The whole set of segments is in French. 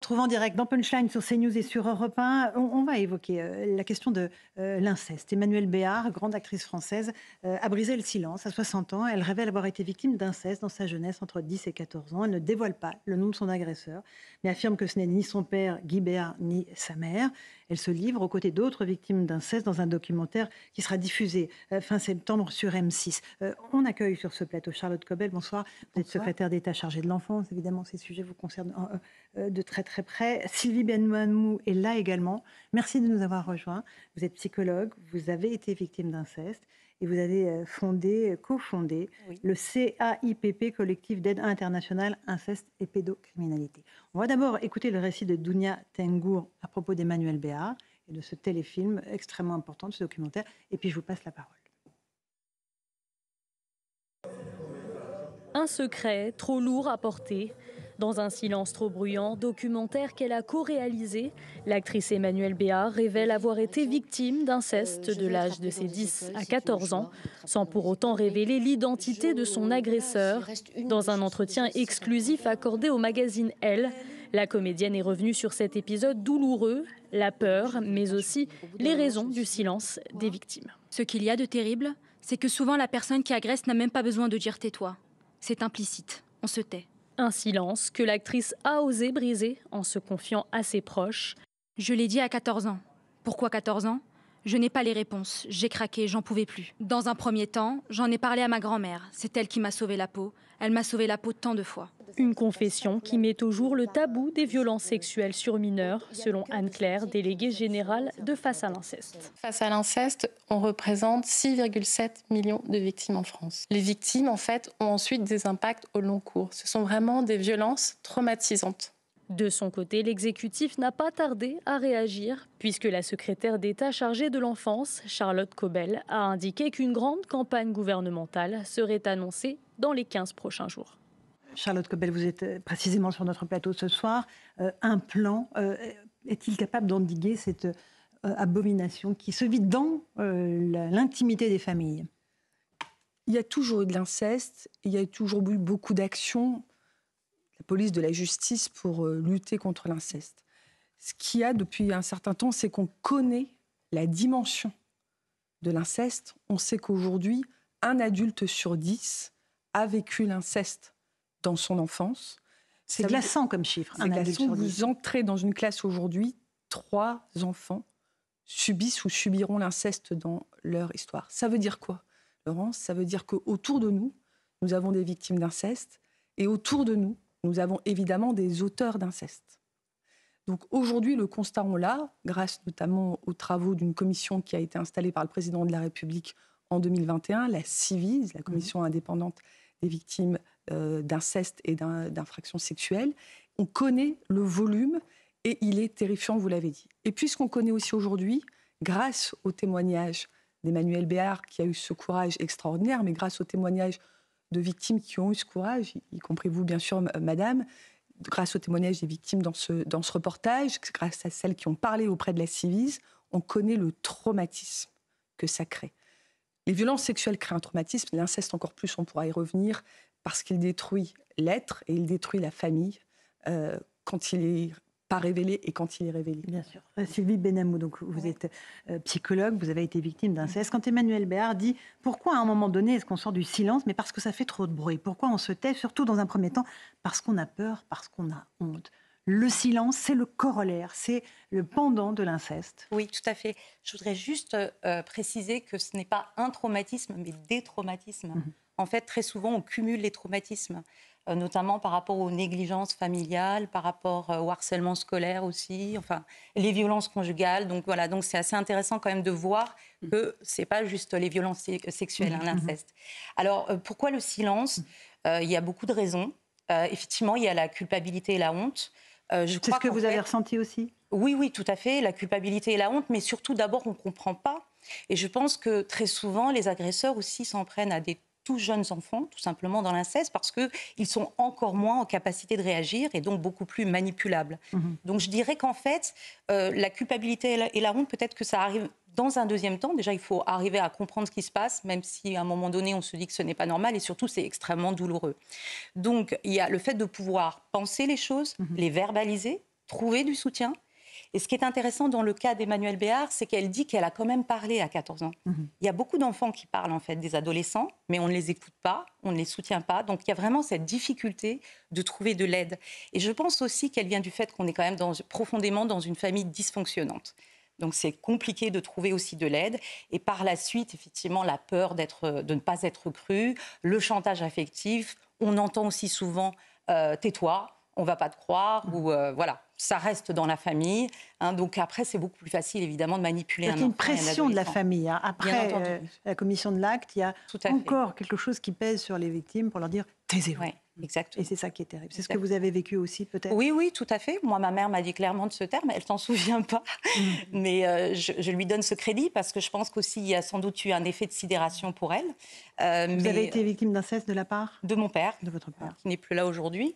retrouve en direct dans Punchline sur CNews et sur Europe 1. On va évoquer la question de l'inceste. Emmanuelle Béard, grande actrice française, a brisé le silence. À 60 ans, elle révèle avoir été victime d'inceste dans sa jeunesse entre 10 et 14 ans. Elle ne dévoile pas le nom de son agresseur, mais affirme que ce n'est ni son père, Guy Béard, ni sa mère. Elle se livre aux côtés d'autres victimes d'inceste dans un documentaire qui sera diffusé fin septembre sur M6. On accueille sur ce plateau Charlotte Cobel. Bonsoir. Vous êtes secrétaire d'État chargée de l'enfance. Évidemment, ces sujets vous concernent de très très près. Sylvie Benmamou est là également. Merci de nous avoir rejoints. Vous êtes psychologue, vous avez été victime d'inceste et vous avez cofondé le CAIPP, Collectif d'aide internationale inceste et pédocriminalité. On va d'abord écouter le récit de Dounia Tengour à propos d'Emmanuelle Béard et de ce téléfilm extrêmement important, de ce documentaire, et puis je vous passe la parole. Un secret trop lourd à porter. Dans un silence trop bruyant, documentaire qu'elle a co-réalisé, l'actrice Emmanuelle Béard révèle avoir été victime d'inceste de l'âge de ses 10 à 14 ans, sans pour autant révéler l'identité de son agresseur. Dans un entretien exclusif accordé au magazine Elle, la comédienne est revenue sur cet épisode douloureux, la peur, mais aussi les raisons du silence des victimes. Ce qu'il y a de terrible, c'est que souvent la personne qui agresse n'a même pas besoin de dire « tais-toi ». C'est implicite, on se tait. Un silence que l'actrice a osé briser en se confiant à ses proches. Je l'ai dit à 14 ans. Pourquoi 14 ans ? Je n'ai pas les réponses. J'ai craqué, j'en pouvais plus. Dans un premier temps, j'en ai parlé à ma grand-mère. C'est elle qui m'a sauvé la peau. Elle m'a sauvé la peau tant de fois. Une confession qui met au jour le tabou des violences sexuelles sur mineurs, selon Anne-Claire, déléguée générale de Face à l'inceste. Face à l'inceste, on représente 6,7 millions de victimes en France. Les victimes, en fait, ont ensuite des impacts au long cours. Ce sont vraiment des violences traumatisantes. De son côté, l'exécutif n'a pas tardé à réagir, puisque la secrétaire d'État chargée de l'enfance, Charlotte Cobel, a indiqué qu'une grande campagne gouvernementale serait annoncée dans les 15 prochains jours. Charlotte Cobel, vous êtes précisément sur notre plateau ce soir. Un plan est-il capable d'endiguer cette abomination qui se vit dans l'intimité des familles ? Il y a toujours eu de l'inceste, il y a toujours eu beaucoup d'actions, la police, de la justice pour lutter contre l'inceste. Ce qu'il y a depuis un certain temps, c'est qu'on connaît la dimension de l'inceste. On sait qu'aujourd'hui, un adulte sur 10 a vécu l'inceste dans son enfance. C'est glaçant comme chiffre. C'est glaçant. Vous entrez dans une classe aujourd'hui, 3 enfants subissent ou subiront l'inceste dans leur histoire. Ça veut dire quoi, Laurence ? Ça veut dire qu'autour de nous, nous avons des victimes d'inceste et autour de nous, nous avons évidemment des auteurs d'inceste. Donc aujourd'hui, le constat, on l'a, grâce notamment aux travaux d'une commission qui a été installée par le président de la République en 2021, la CIVIS, la commission indépendante des victimes d'inceste et d'infractions sexuelles. On connaît le volume et il est terrifiant, vous l'avez dit. Et puisqu'on connaît aussi aujourd'hui, grâce au témoignage d'Emmanuelle Béard, qui a eu ce courage extraordinaire, mais grâce au témoignage de victimes qui ont eu ce courage, y compris vous, bien sûr, madame, grâce au témoignage des victimes dans ce reportage, grâce à celles qui ont parlé auprès de la CIVIS, on connaît le traumatisme que ça crée. Les violences sexuelles créent un traumatisme, l'inceste encore plus, on pourra y revenir, parce qu'il détruit l'être et il détruit la famille quand il n'est pas révélé et quand il est révélé. Bien sûr. Sylvie Benmamou, donc vous êtes psychologue, vous avez été victime d'inceste. Quand Emmanuelle Béard dit « Pourquoi à un moment donné est-ce qu'on sort du silence ?» Mais parce que ça fait trop de bruit. Pourquoi on se tait ? Surtout dans un premier temps, parce qu'on a peur, parce qu'on a honte. Le silence, c'est le corollaire, c'est le pendant de l'inceste. Oui, tout à fait. Je voudrais juste préciser que ce n'est pas un traumatisme, mais des traumatismes. En fait, très souvent, on cumule les traumatismes, notamment par rapport aux négligences familiales, par rapport au harcèlement scolaire aussi, enfin, les violences conjugales. Donc voilà, donc c'est assez intéressant quand même de voir que ce n'est pas juste les violences sexuelles, l'inceste. Alors, pourquoi le silence ? Il y a beaucoup de raisons. Effectivement, il y a la culpabilité et la honte. C'est ce que vous avez ressenti aussi ? Oui, oui, tout à fait, la culpabilité et la honte, mais surtout d'abord on ne comprend pas. Et je pense que très souvent les agresseurs aussi s'en prennent à des tout jeunes enfants, tout simplement dans l'inceste, parce qu'ils sont encore moins en capacité de réagir et donc beaucoup plus manipulables. Donc je dirais qu'en fait, la culpabilité et la honte, peut-être que ça arrive dans un deuxième temps. Déjà, il faut arriver à comprendre ce qui se passe, même si à un moment donné, on se dit que ce n'est pas normal, et surtout, c'est extrêmement douloureux. Donc, il y a le fait de pouvoir penser les choses, les verbaliser, trouver du soutien. Et ce qui est intéressant dans le cas d'Emmanuelle Béard, c'est qu'elle dit qu'elle a quand même parlé à 14 ans. Il y a beaucoup d'enfants qui parlent, en fait, des adolescents, mais on ne les écoute pas, on ne les soutient pas. Donc, il y a vraiment cette difficulté de trouver de l'aide. Et je pense aussi qu'elle vient du fait qu'on est quand même profondément dans une famille dysfonctionnante. Donc, c'est compliqué de trouver aussi de l'aide. Et par la suite, effectivement, la peur de ne pas être cru, le chantage affectif. On entend aussi souvent « tais-toi ». On ne va pas te croire, ou voilà, ça reste dans la famille. Hein, donc après, c'est beaucoup plus facile, évidemment, de manipuler un enfant. Il y a une pression de la famille. Hein. Après la commission de l'acte, il y a encore quelque chose qui pèse sur les victimes pour leur dire « taisez-vous ouais, ». Exactement. Et c'est ça qui est terrible. C'est ce que vous avez vécu aussi, peut-être? Oui, oui, tout à fait. Moi, ma mère m'a dit clairement de ce terme. Elle s'en souvient pas. Mais je lui donne ce crédit parce que je pense qu'aussi, il y a sans doute eu un effet de sidération pour elle. Vous avez été victime d'inceste de la part de mon père, de votre père, qui n'est plus là aujourd'hui.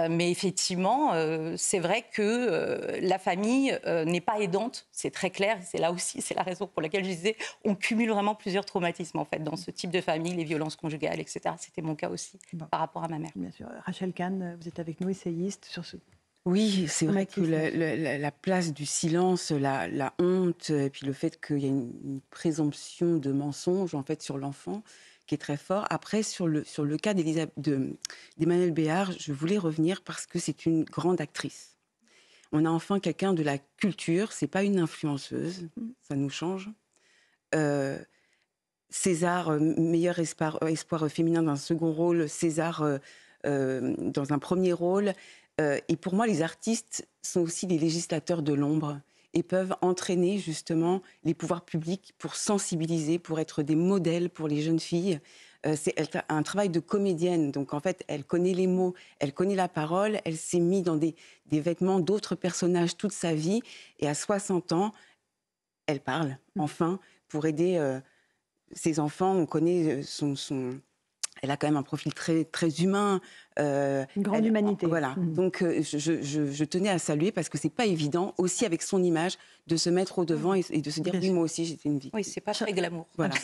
Mais effectivement, c'est vrai que la famille n'est pas aidante, c'est très clair. C'est là aussi, c'est la raison pour laquelle je disais, on cumule vraiment plusieurs traumatismes en fait dans ce type de famille, les violences conjugales, etc. C'était mon cas aussi par rapport à ma mère. Bien sûr. Rachel Kahn, vous êtes avec nous, essayiste sur ce. Oui, c'est vrai que la place du silence, la honte, et puis le fait qu'il y a une présomption de mensonge en fait sur l'enfant, qui est très fort. Après, sur le cas d'Emmanuelle Béard, je voulais revenir parce que c'est une grande actrice. On a enfin quelqu'un de la culture, c'est pas une influenceuse, ça nous change. César, meilleur espoir féminin dans un second rôle, César dans un premier rôle. Et pour moi, les artistes sont aussi des législateurs de l'ombre et peuvent entraîner justement les pouvoirs publics pour sensibiliser, pour être des modèles pour les jeunes filles. C'est un travail de comédienne, donc en fait, elle connaît les mots, elle connaît la parole, elle s'est mise dans des vêtements d'autres personnages toute sa vie, et à 60 ans, elle parle, enfin, pour aider ses enfants. On connaît elle a quand même un profil très, très humain. Une grande humanité. Voilà. Donc, je tenais à saluer parce que c'est pas évident, aussi avec son image, de se mettre au devant et de se dire oui, moi aussi, j'étais une victime. Oui, c'est pas très glamour. Voilà.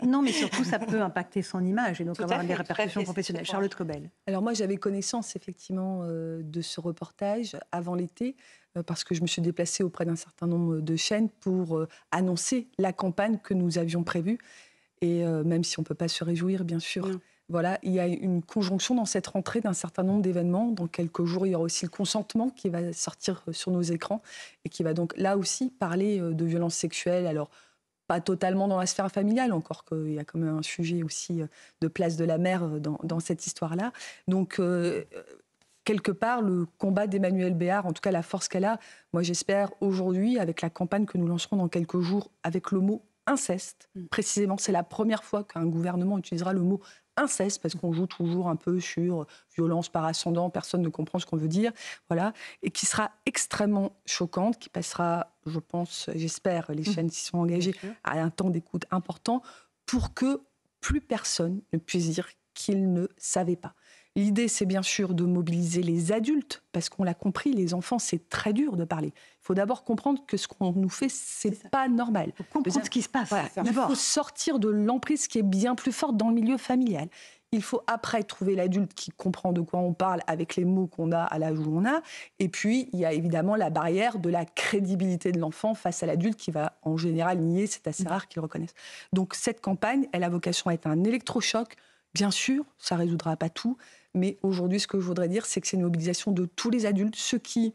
Non, mais surtout, ça peut impacter son image et donc avoir des répercussions professionnelles. Charlotte Cobel. Alors moi, j'avais connaissance effectivement de ce reportage avant l'été parce que je me suis déplacée auprès d'un certain nombre de chaînes pour annoncer la campagne que nous avions prévue. Et même si on ne peut pas se réjouir, bien sûr, voilà, il y a une conjonction dans cette rentrée d'un certain nombre d'événements. Dans quelques jours, il y aura aussi le consentement qui va sortir sur nos écrans et qui va donc là aussi parler de violences sexuelles. Alors, pas totalement dans la sphère familiale, encore qu'il y a quand même un sujet aussi de place de la mère dans cette histoire-là. Donc, quelque part, le combat d'Emmanuelle Béard, en tout cas la force qu'elle a, moi j'espère aujourd'hui, avec la campagne que nous lancerons dans quelques jours, avec le mot inceste, précisément, c'est la première fois qu'un gouvernement utilisera le mot inceste, parce qu'on joue toujours un peu sur violence par ascendant, personne ne comprend ce qu'on veut dire, voilà, et qui sera extrêmement choquante, qui passera, je pense, j'espère, les chaînes s'y sont engagées à un temps d'écoute important, pour que plus personne ne puisse dire qu'il ne savait pas. L'idée, c'est bien sûr de mobiliser les adultes, parce qu'on l'a compris, les enfants, c'est très dur de parler. Il faut d'abord comprendre que ce qu'on nous fait, c'est pas normal. Il faut comprendre ce qui se passe. Voilà. Il faut sortir de l'emprise qui est bien plus forte dans le milieu familial. Il faut après trouver l'adulte qui comprend de quoi on parle avec les mots qu'on a à l'âge où on a. Et puis, il y a évidemment la barrière de la crédibilité de l'enfant face à l'adulte qui va en général nier. C'est assez rare qu'il reconnaisse. Donc cette campagne, elle a vocation à être un électrochoc. Bien sûr, ça ne résoudra pas tout. Mais aujourd'hui, ce que je voudrais dire, c'est que c'est une mobilisation de tous les adultes, ceux qui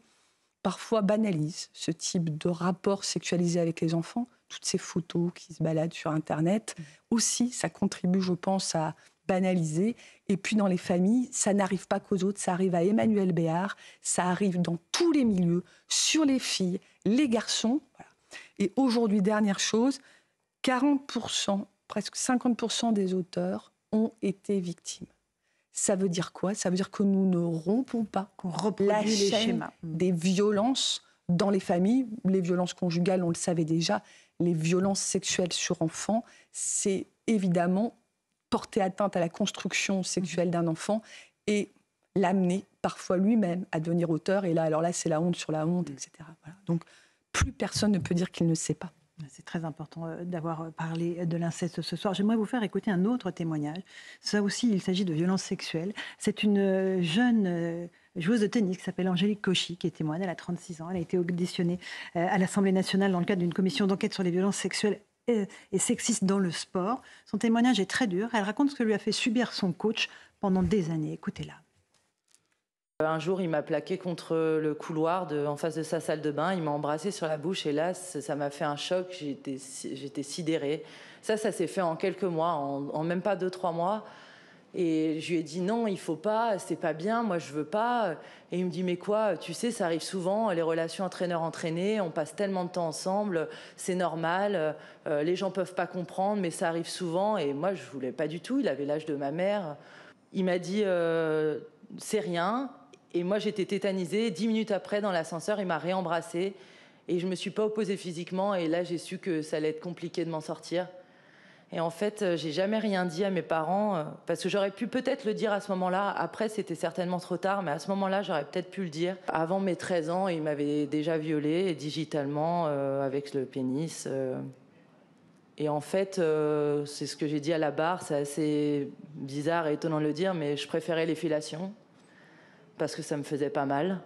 parfois banalisent ce type de rapport sexualisé avec les enfants, toutes ces photos qui se baladent sur Internet. Aussi, ça contribue, je pense, à banaliser. Et puis, dans les familles, ça n'arrive pas qu'aux autres, ça arrive à Emmanuelle Béard, ça arrive dans tous les milieux, sur les filles, les garçons. Voilà. Et aujourd'hui, dernière chose, 40%, presque 50% des auteurs ont été victimes. Ça veut dire quoi ? Ça veut dire que nous ne rompons pas la chaîne des violences dans les familles. Les violences conjugales, on le savait déjà. Les violences sexuelles sur enfants, c'est évidemment porter atteinte à la construction sexuelle d'un enfant et l'amener parfois lui-même à devenir auteur. Et là, alors là, c'est la honte sur la honte, etc. Voilà. Donc, plus personne ne peut dire qu'il ne sait pas. C'est très important d'avoir parlé de l'inceste ce soir. J'aimerais vous faire écouter un autre témoignage. Ça aussi, il s'agit de violences sexuelles. C'est une jeune joueuse de tennis qui s'appelle Angélique Cauchy qui est témoigne. Elle a 36 ans. Elle a été auditionnée à l'Assemblée nationale dans le cadre d'une commission d'enquête sur les violences sexuelles et sexistes dans le sport. Son témoignage est très dur. Elle raconte ce que lui a fait subir son coach pendant des années. Écoutez-la. Un jour, il m'a plaqué contre le couloir en face de sa salle de bain. Il m'a embrassé sur la bouche et là, ça m'a fait un choc. J'étais sidérée. Ça s'est fait en quelques mois, en même pas 2-3 mois. Et je lui ai dit non, il faut pas, c'est pas bien, moi je veux pas. Et il me dit mais quoi, tu sais, ça arrive souvent, les relations entraîneur-entraîné, on passe tellement de temps ensemble, c'est normal, les gens peuvent pas comprendre, mais ça arrive souvent. Et moi je voulais pas du tout, il avait l'âge de ma mère. Il m'a dit c'est rien. Et moi, j'étais tétanisée. 10 minutes après, dans l'ascenseur, il m'a réembrassée. Et je ne me suis pas opposée physiquement. Et là, j'ai su que ça allait être compliqué de m'en sortir. Et en fait, j'ai jamais rien dit à mes parents. Parce que j'aurais pu peut-être le dire à ce moment-là. Après, c'était certainement trop tard. Mais à ce moment-là, j'aurais peut-être pu le dire. Avant mes 13 ans, il m'avait déjà violée digitalement avec le pénis. Et en fait, c'est ce que j'ai dit à la barre. C'est assez bizarre et étonnant de le dire, mais je préférais les fellations. Parce que ça me faisait pas mal.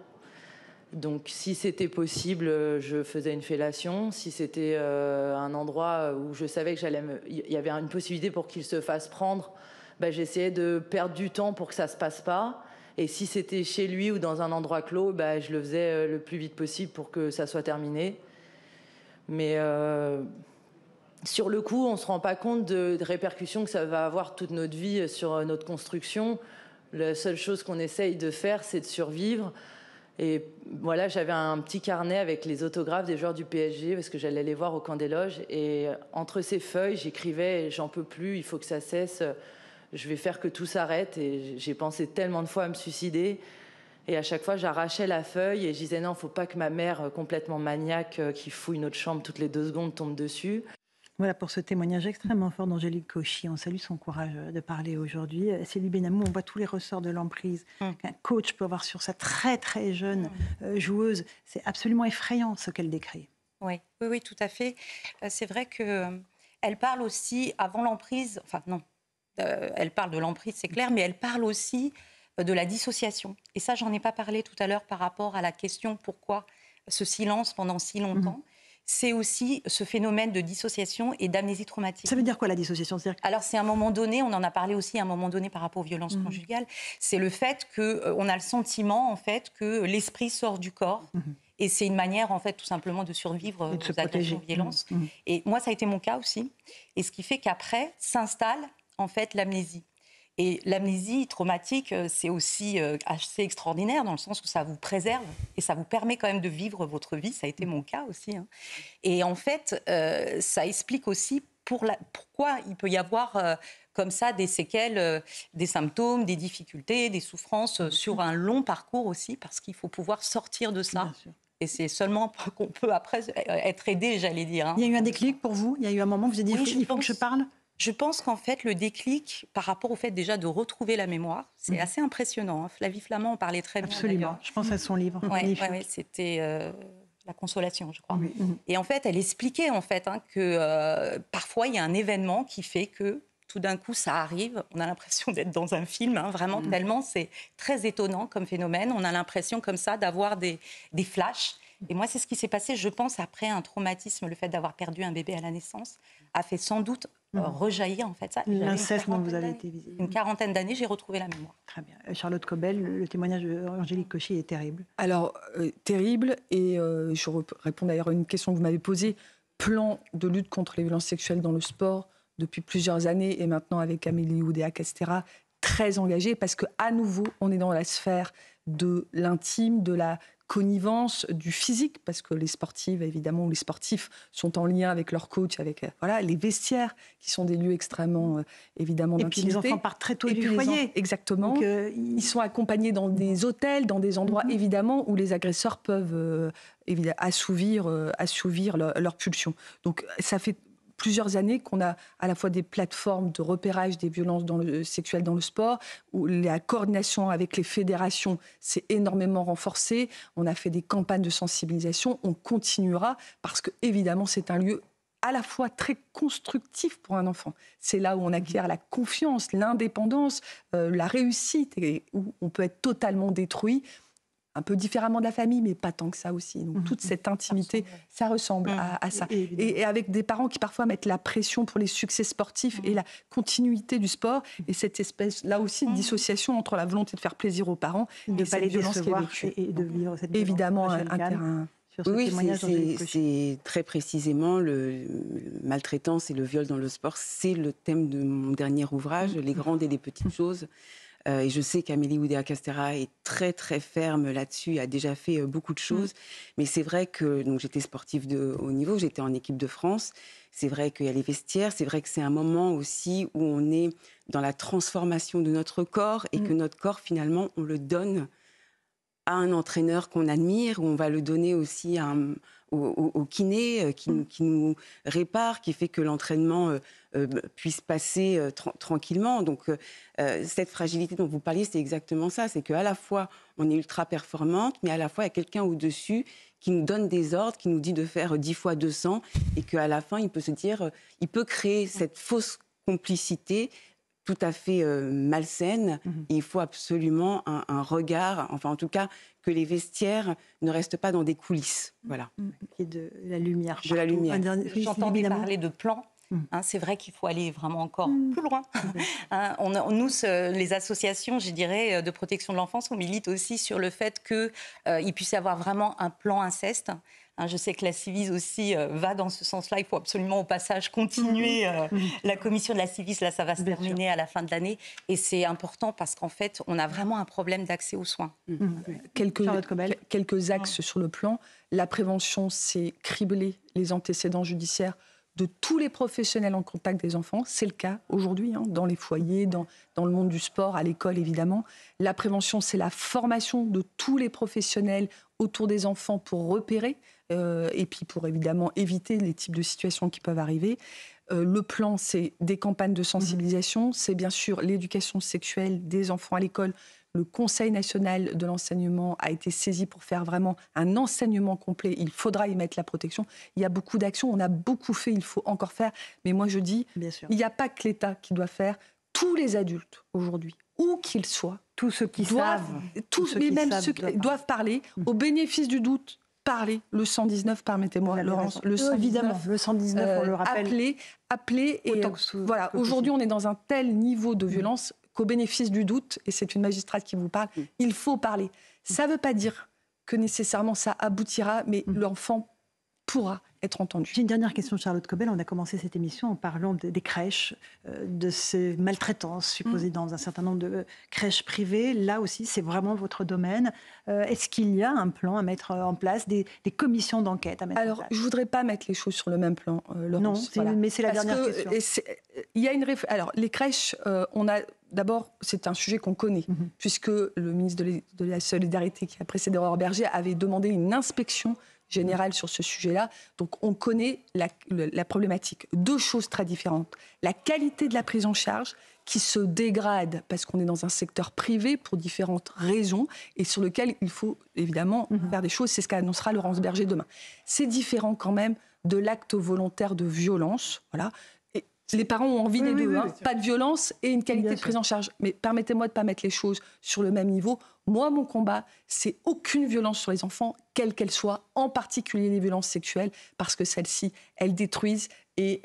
Donc si c'était possible, je faisais une fellation. Si c'était un endroit où je savais que il y avait une possibilité pour qu'il se fasse prendre, j'essayais de perdre du temps pour que ça se passe pas. Et si c'était chez lui ou dans un endroit clos, je le faisais le plus vite possible pour que ça soit terminé. Mais sur le coup, on se rend pas compte de répercussions que ça va avoir toute notre vie sur notre construction. La seule chose qu'on essaye de faire, c'est de survivre. Et voilà, j'avais un petit carnet avec les autographes des joueurs du PSG parce que j'allais les voir au camp des loges. Et entre ces feuilles, j'écrivais « J'en peux plus, il faut que ça cesse, je vais faire que tout s'arrête ». Et j'ai pensé tellement de fois à me suicider. Et à chaque fois, j'arrachais la feuille et je disais « Non, il ne faut pas que ma mère, complètement maniaque, qui fouille notre chambre toutes les 2 secondes, tombe dessus ». Voilà pour ce témoignage extrêmement fort d'Angélique Cauchy. On salue son courage de parler aujourd'hui. Céline Benamou, on voit tous les ressorts de l'emprise qu'un coach peut avoir sur sa très très jeune joueuse. C'est absolument effrayant ce qu'elle décrit. Oui, tout à fait. C'est vrai qu'elle parle aussi, avant l'emprise, enfin non, elle parle de l'emprise, c'est clair, mais elle parle aussi de la dissociation. Et ça, j'en ai pas parlé tout à l'heure par rapport à la question pourquoi ce silence pendant si longtemps. C'est aussi ce phénomène de dissociation et d'amnésie traumatique. Ça veut dire quoi la dissociation ? Alors c'est à un moment donné, on en a parlé aussi à un moment donné par rapport aux violences conjugales, c'est le fait qu'on a le sentiment en fait que l'esprit sort du corps. Et c'est une manière, en fait, tout simplement de survivre aux agressions, aux violences. Et moi, ça a été mon cas aussi. Et ce qui fait qu'après s'installe, en fait, l'amnésie. Et l'amnésie traumatique, c'est aussi assez extraordinaire dans le sens où ça vous préserve et ça vous permet quand même de vivre votre vie. Ça a été mon cas aussi. Et en fait, ça explique aussi pourquoi il peut y avoir comme ça des séquelles, des symptômes, des difficultés, des souffrances sur un long parcours aussi, parce qu'il faut pouvoir sortir de ça. Et c'est seulement qu'on peut après être aidé, j'allais dire. Il y a eu un déclic pour vous ? Il y a eu un moment où vous avez dit il faut que je parle ? Je pense qu'en fait, le déclic, par rapport au fait déjà de retrouver la mémoire, c'est assez impressionnant. Flavie Flament en parlait très bien. Absolument, je pense à son livre. Oui, c'était La Consolation, je crois. Et en fait, elle expliquait en fait, que parfois, il y a un événement qui fait que tout d'un coup, ça arrive. On a l'impression d'être dans un film, vraiment, tellement c'est très étonnant comme phénomène. On a l'impression comme ça d'avoir des flashs. Et moi, c'est ce qui s'est passé, je pense, après un traumatisme. Le fait d'avoir perdu un bébé à la naissance a fait sans doute rejaillir, en fait, ça. L'inceste dont vous avez été visée. Une quarantaine d'années, j'ai retrouvé la mémoire. Très bien. Charlotte Cobel, le témoignage d'Angélique Cauchy est terrible. Alors, terrible, et je réponds d'ailleurs à une question que vous m'avez posée. Plan de lutte contre les violences sexuelles dans le sport depuis plusieurs anannées, et maintenant avec Amélie Oudéa-Castéra, très engagée, parce qu'à nouveau, on est dans la sphère de l'intime, de la connivence, du physique, parce que les sportives, évidemment, les sportifs sont en lien avec leur coach, avec les vestiaires, qui sont des lieux extrêmement, évidemment, d'intimité. Et puis les enfants partent très tôt du foyer. Exactement. Donc, ils sont accompagnés dans des hôtels, dans des endroits, évidemment, où les agresseurs peuvent assouvir leur pulsion. Donc, ça fait plusieurs années qu'on a à la fois des plateformes de repérage des violences sexuelles dans le sport, où la coordination avec les fédérations s'est énormément renforcée. On a fait des campagnes de sensibilisation. On continuera parce que, évidemment, c'est un lieu à la fois très constructif pour un enfant. C'est là où on acquiert la confiance, l'indépendance, la réussite, et où on peut être totalement détruit, un peu différemment de la famille, mais pas tant que ça aussi. Donc toute cette intimité, ça ressemble à ça. Et avec des parents qui parfois mettent la pression pour les succès sportifs et la continuité du sport, et cette espèce, là aussi, de dissociation entre la volonté de faire plaisir aux parents et cette violence qui est vécue. Et de vivre cette évidemment violence. un terrain... Oui, c'est très précisément le maltraitance et le viol dans le sport. C'est le thème de mon dernier ouvrage, Les grandes et les petites choses. Et je sais qu'Amélie Oudéa-Castéra est très, très ferme là-dessus, a déjà fait beaucoup de choses. Mais c'est vrai que donc, j'étais sportive de haut niveau, j'étais en équipe de France. C'est vrai qu'il y a les vestiaires, c'est vrai que c'est un moment aussi où on est dans la transformation de notre corps et que notre corps, finalement, on le donne à un entraîneur qu'on admire, ou on va le donner aussi au kiné qui nous répare, qui fait que l'entraînement puisse passer tranquillement. Donc cette fragilité dont vous parliez, c'est exactement ça. C'est qu'à la fois, on est ultra performante, mais à la fois, il y a quelqu'un au-dessus qui nous donne des ordres, qui nous dit de faire 10 fois 200, et qu'à la fin, il peut se dire, il peut créer cette fausse complicité tout à fait malsaine. Et il faut absolument un regard, enfin en tout cas, que les vestiaires ne restent pas dans des coulisses. Voilà. Et de la lumière. De la lumière. J'entendais parler de plan. C'est vrai qu'il faut aller vraiment encore plus loin. Nous, les associations, je dirais, de protection de l'enfance, on milite aussi sur le fait qu'il puisse y avoir vraiment un plan inceste. Je sais que la Civis aussi va dans ce sens-là. Il faut absolument au passage continuer. La commission de la Civis, là, ça va se terminer à la fin de l'année. Et c'est important parce qu'en fait, on a vraiment un problème d'accès aux soins. Quelques axes sur le plan. La prévention, c'est cribler les antécédents judiciaires de tous les professionnels en contact des enfants. C'est le cas aujourd'hui, dans les foyers, dans le monde du sport, à l'école évidemment. La prévention, c'est la formation de tous les professionnels autour des enfants pour repérer et puis pour évidemment éviter les types de situations qui peuvent arriver. Le plan, c'est des campagnes de sensibilisation, c'est bien sûr l'éducation sexuelle des enfants à l'école. Le Conseil national de l'enseignement a été saisi pour faire vraiment un enseignement complet. Il faudra y mettre la protection. Il y a beaucoup d'actions, on a beaucoup fait, il faut encore faire. Mais moi je dis, il n'y a pas que l'État qui doit faire. Tous les adultes aujourd'hui, où qu'ils soient, tous ceux qui doivent parler, au bénéfice du doute. Parler, le 119, permettez-moi, Laurence, le 119, évidemment, le 119, on le rappelle. Appeler et voilà. Aujourd'hui, on est dans un tel niveau de violence qu'au bénéfice du doute, et c'est une magistrate qui vous parle, il faut parler. Ça ne veut pas dire que nécessairement ça aboutira, mais l'enfant pourra être entendu. J'ai une dernière question, Charlotte Cobel. On a commencé cette émission en parlant des crèches, de ces maltraitances supposées dans un certain nombre de crèches privées. Là aussi, c'est vraiment votre domaine. Est-ce qu'il y a un plan à mettre en place, des commissions d'enquête à mettre en place ? Je ne voudrais pas mettre les choses sur le même plan, Laurence. Non, mais c'est la dernière question. Il y a Alors, les crèches, d'abord, c'est un sujet qu'on connaît, puisque le ministre de la Solidarité qui a précédé Aurore Bergé avait demandé une inspection générale sur ce sujet-là. Donc, on connaît la problématique. Deux choses très différentes. La qualité de la prise en charge qui se dégrade parce qu'on est dans un secteur privé pour différentes raisons et sur lequel il faut évidemment faire des choses. C'est ce qu'annoncera Laurence Berger demain. C'est différent quand même de l'acte volontaire de violence. Voilà. Et les parents ont envie des deux. Pas de violence et une qualité de prise en charge. Mais permettez-moi de ne pas mettre les choses sur le même niveau. Moi, mon combat, c'est aucune violence sur les enfants, quelle qu'elle soit, en particulier les violences sexuelles, parce que celles-ci, elles détruisent et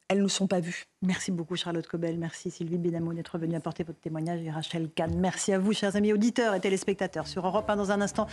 elles ne sont pas vues. Merci beaucoup, Charlotte Cobel. Merci, Sylvie Benamou, d'être venue apporter votre témoignage. Et Rachel Kahn. Merci à vous, chers amis auditeurs et téléspectateurs. Sur Europe 1, dans un instant.